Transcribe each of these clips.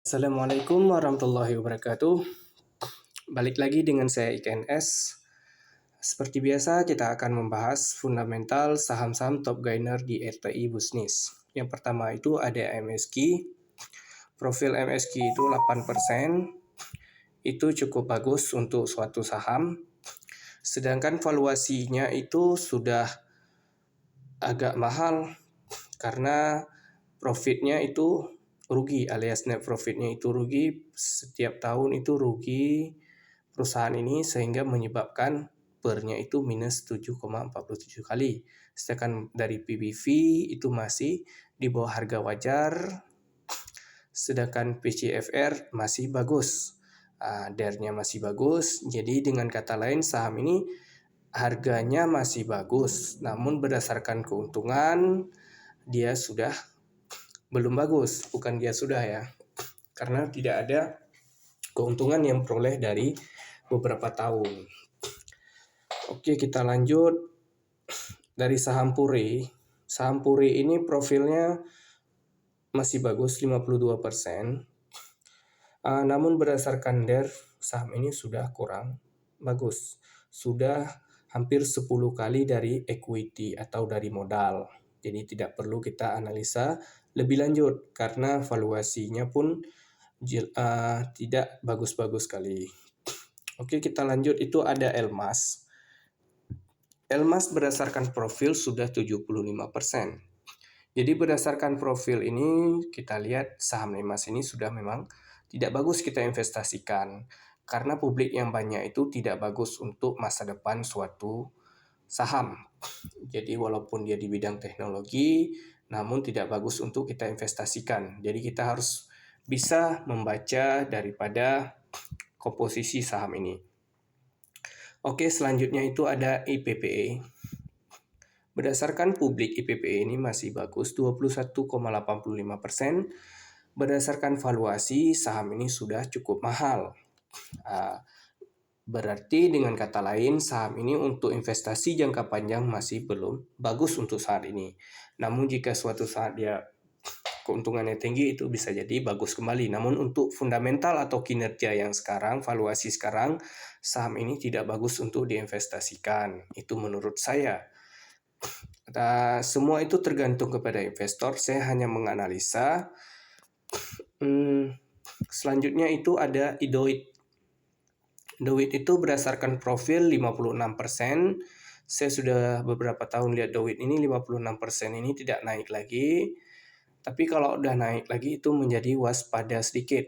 Assalamualaikum warahmatullahi wabarakatuh. Balik lagi dengan saya IKNS. Seperti biasa, kita akan membahas fundamental saham-saham top gainer di RTI Busnis. Yang pertama itu ada MSQ. Profil MSQ itu 8%. Itu cukup bagus untuk suatu saham. Sedangkan valuasinya itu sudah agak mahal karena profitnya itu rugi alias net profitnya itu rugi, setiap tahun itu rugi perusahaan ini sehingga menyebabkan PER-nya itu minus 7,47 kali. Sedangkan dari PBV itu masih di bawah harga wajar, sedangkan PCFR masih bagus. DER-nya masih bagus, jadi dengan kata lain saham ini harganya masih bagus, namun berdasarkan keuntungan dia sudah belum bagus, bukan dia sudah ya, karena tidak ada keuntungan yang peroleh dari beberapa tahun. Oke, kita lanjut dari saham Puri. Saham Puri ini profilnya masih bagus 52%. Namun berdasarkan DER saham ini sudah kurang bagus. Sudah hampir 10 kali dari equity atau dari modal. Jadi tidak perlu kita analisa lebih lanjut karena valuasinya pun tidak bagus-bagus sekali. Oke, kita lanjut, itu ada Elmas. Elmas berdasarkan profil sudah 75%. Jadi berdasarkan profil ini kita lihat saham Elmas ini sudah memang tidak bagus kita investasikan karena publik yang banyak itu tidak bagus untuk masa depan suatu saham. Jadi walaupun dia di bidang teknologi, namun tidak bagus untuk kita investasikan. Jadi kita harus bisa membaca daripada komposisi saham ini. Oke, selanjutnya itu ada IPPE. Berdasarkan publik IPPE ini masih bagus 21,85%. Berdasarkan valuasi saham ini sudah cukup mahal. Berarti dengan kata lain saham ini untuk investasi jangka panjang masih belum bagus untuk saat ini. Namun jika suatu saat dia keuntungannya tinggi itu bisa jadi bagus kembali. Namun untuk fundamental atau kinerja yang sekarang, valuasi sekarang, saham ini tidak bagus untuk diinvestasikan. Itu menurut saya. Semua itu tergantung kepada investor. Saya hanya menganalisa. Selanjutnya itu ada Idoit. Doit itu berdasarkan profil 56%. Saya sudah beberapa tahun lihat Doit ini 56% ini tidak naik lagi. Tapi kalau udah naik lagi itu menjadi waspada sedikit.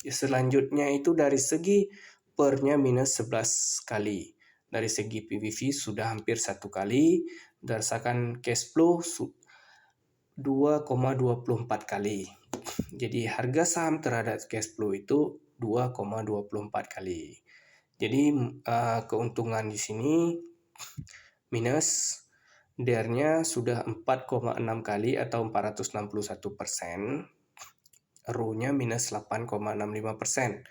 Selanjutnya itu dari segi PER-nya minus 11 kali. Dari segi PBV sudah hampir 1 kali. Berdasarkan cash flow 2,24 kali. Jadi harga saham terhadap cash flow itu 2,24 kali. Jadi keuntungan di sini minus, DER-nya sudah 4,6 kali atau 461%. ROE-nya minus 8,65%.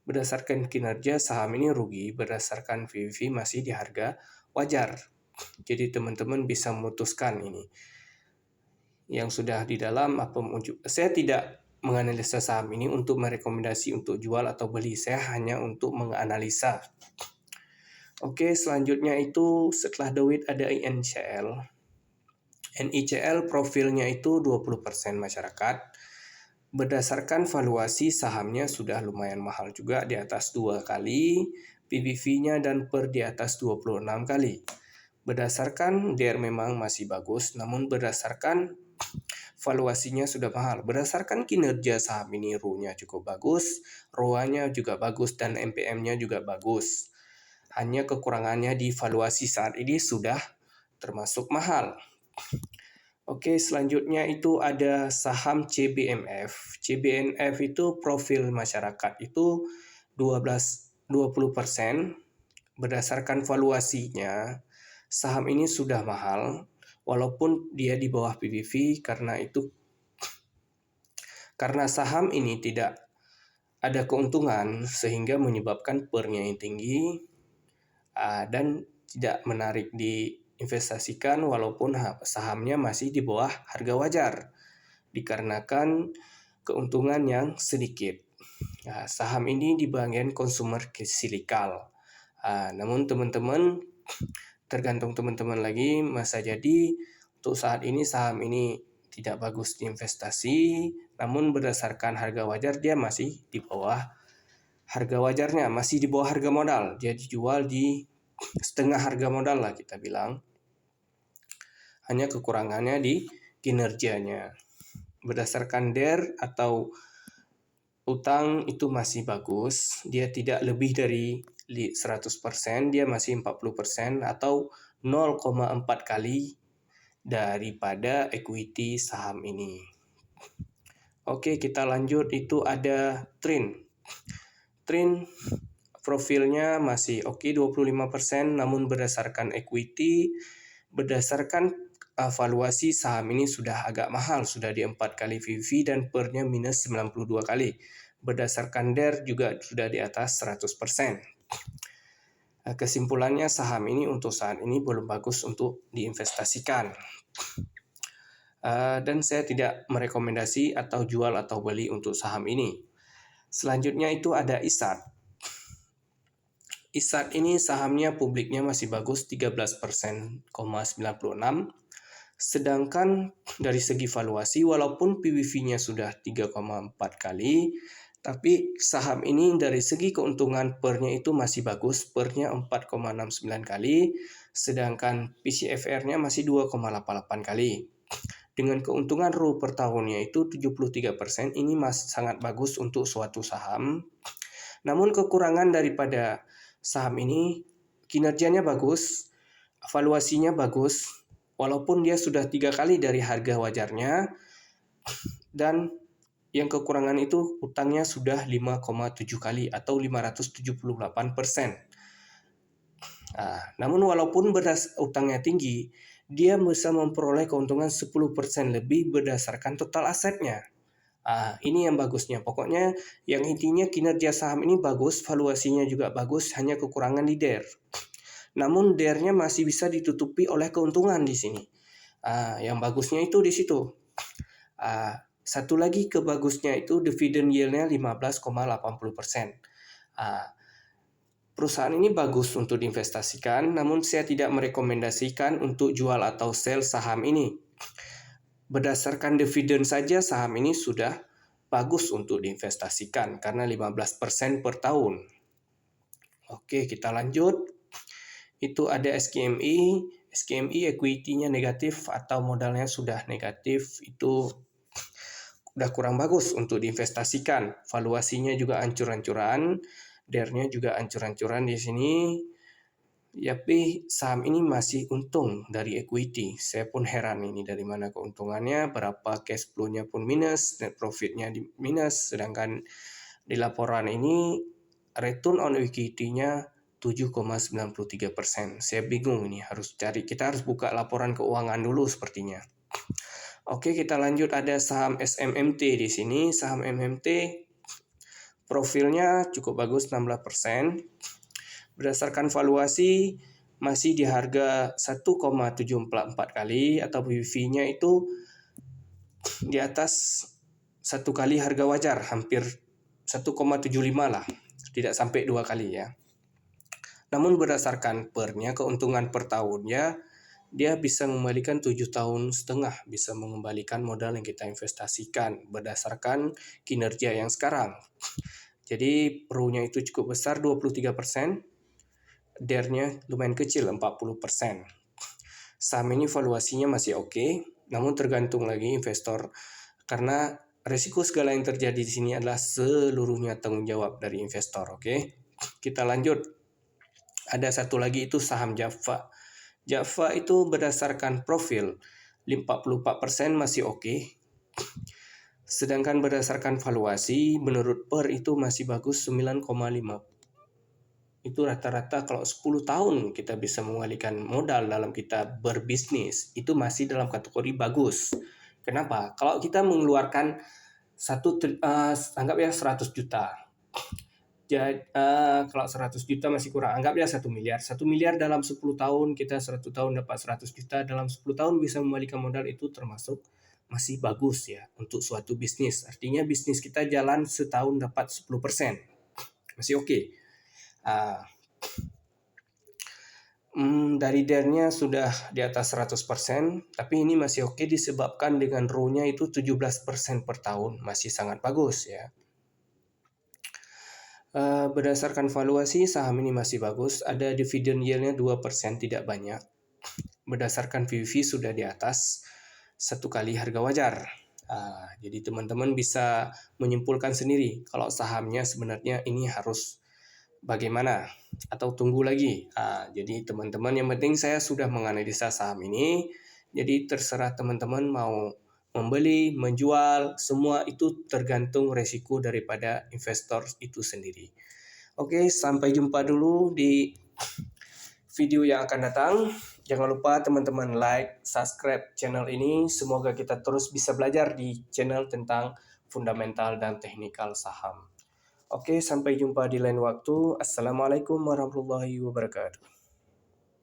Berdasarkan kinerja saham ini rugi, berdasarkan PBV masih di harga wajar. Jadi teman-teman bisa memutuskan ini. Yang sudah di dalam saya tidak menganalisa saham ini untuk merekomendasi untuk jual atau beli, saya hanya untuk menganalisa. Oke, selanjutnya itu setelah Doit ada NICL. NICL profilnya itu 20% masyarakat. Berdasarkan valuasi sahamnya sudah lumayan mahal juga, di atas 2 kali, PBV-nya dan PER di atas 26 kali. Berdasarkan DER memang masih bagus, namun berdasarkan valuasinya sudah mahal. Berdasarkan kinerja saham ini ROE-nya cukup bagus, ROA-nya juga bagus, dan MPM-nya juga bagus. Hanya kekurangannya di valuasi saat ini sudah termasuk mahal. Oke, selanjutnya itu ada saham CBMF. CBMF itu profil masyarakat itu 20%. Berdasarkan valuasinya, saham ini sudah mahal, walaupun dia di bawah PBV karena saham ini tidak ada keuntungan sehingga menyebabkan PER-nya yang tinggi dan tidak menarik diinvestasikan walaupun sahamnya masih di bawah harga wajar. Dikarenakan keuntungan yang sedikit. Nah, saham ini di bagian consumer cyclical. Namun teman-teman, tergantung teman-teman lagi, masa jadi untuk saat ini saham ini tidak bagus diinvestasi, namun berdasarkan harga wajar dia masih di bawah harga wajarnya, masih di bawah harga modal. Dia dijual di setengah harga modal lah kita bilang. Hanya kekurangannya di kinerjanya. Berdasarkan DER atau utang itu masih bagus, dia tidak lebih dari 100%, dia masih 40% atau 0,4 kali daripada equity saham ini. Oke, kita lanjut, itu ada trend. Trend profilnya masih oke 25%, namun berdasarkan equity, berdasarkan valuasi saham ini sudah agak mahal, sudah di 4 kali PV dan pernya minus 92 kali. Berdasarkan DER juga sudah di atas 100%. Kesimpulannya saham ini untuk saat ini belum bagus untuk diinvestasikan. Dan saya tidak merekomendasi atau jual atau beli untuk saham ini. Selanjutnya itu ada ISAT. ISAT ini sahamnya publiknya masih bagus 13,96%. Sedangkan dari segi valuasi walaupun PBV-nya sudah 3,4 kali, tapi saham ini dari segi keuntungan pernya itu masih bagus, pernya 4,69 kali, sedangkan PCFR-nya masih 2,88 kali. Dengan keuntungan ROE per tahunnya itu 73%, ini sangat bagus untuk suatu saham. Namun kekurangan daripada saham ini, kinerjanya bagus, valuasinya bagus, walaupun dia sudah 3 kali dari harga wajarnya, dan yang kekurangan itu utangnya sudah 5,7 kali atau 578%. Namun walaupun utangnya tinggi, dia bisa memperoleh keuntungan 10% lebih berdasarkan total asetnya. Ini yang bagusnya. Pokoknya yang intinya kinerja saham ini bagus, valuasinya juga bagus, hanya kekurangan di DER. Namun DER-nya masih bisa ditutupi oleh keuntungan di sini. Yang bagusnya itu di situ. Satu lagi kebagusnya itu dividend yield-nya 15,80%. Perusahaan ini bagus untuk diinvestasikan, namun saya tidak merekomendasikan untuk jual atau sell saham ini. Berdasarkan dividen saja saham ini sudah bagus untuk diinvestasikan karena 15% per tahun. Oke, kita lanjut. Itu ada SKMI. SKMI equity-nya negatif atau modalnya sudah negatif, itu udah kurang bagus untuk diinvestasikan. Valuasinya juga ancur-ancuran, DER-nya juga ancur-ancuran di sini. Tapi saham ini masih untung dari equity. Saya pun heran ini dari mana keuntungannya, berapa cash flow-nya pun minus, net profit-nya minus, sedangkan di laporan ini return on equity-nya 7,93%. Saya bingung ini, kita harus buka laporan keuangan dulu sepertinya. Oke, kita lanjut, ada saham SMMT di sini. Saham MMT profilnya cukup bagus 16%. Berdasarkan valuasi masih di harga 1,744 kali atau PBV-nya itu di atas 1 kali harga wajar, hampir 1,75 lah, tidak sampai 2 kali ya. Namun berdasarkan pernya, keuntungan per tahunnya, dia bisa mengembalikan 7,5 tahun, bisa mengembalikan modal yang kita investasikan berdasarkan kinerja yang sekarang. Jadi ROE-nya itu cukup besar, 23%. DER-nya lumayan kecil, 40%. Saham ini valuasinya masih oke, namun tergantung lagi investor, karena resiko segala yang terjadi di sini adalah seluruhnya tanggung jawab dari investor. Oke, kita lanjut. Ada satu lagi itu saham Java. Java itu berdasarkan profil 44% masih oke. Sedangkan berdasarkan valuasi menurut PER itu masih bagus 9,5. Itu rata-rata kalau 10 tahun kita bisa mengalihkan modal dalam kita berbisnis, itu masih dalam kategori bagus. Kenapa? Kalau kita mengeluarkan anggap ya 100 juta. Jadi, kalau 100 juta masih kurang, anggap ya 1 miliar. 1 miliar dalam 10 tahun, kita 100 tahun dapat 100 juta, dalam 10 tahun bisa mengembalikan modal, itu termasuk masih bagus ya untuk suatu bisnis. Artinya bisnis kita jalan setahun dapat 10%. Masih oke. Dari DER-nya sudah di atas 100%, tapi ini masih oke disebabkan dengan ROE-nya itu 17% per tahun, masih sangat bagus ya. Berdasarkan valuasi saham ini masih bagus, ada dividend yield-nya 2%, tidak banyak. Berdasarkan PBV sudah di atas 1 kali harga wajar. Jadi teman-teman bisa menyimpulkan sendiri kalau sahamnya sebenarnya ini harus bagaimana atau tunggu lagi. Jadi teman-teman, yang penting saya sudah menganalisa saham ini. Jadi terserah teman-teman mau membeli, menjual, semua itu tergantung resiko daripada investor itu sendiri. Oke, sampai jumpa dulu di video yang akan datang. Jangan lupa teman-teman like, subscribe channel ini. Semoga kita terus bisa belajar di channel tentang fundamental dan teknikal saham. Oke, sampai jumpa di lain waktu. Assalamualaikum warahmatullahi wabarakatuh.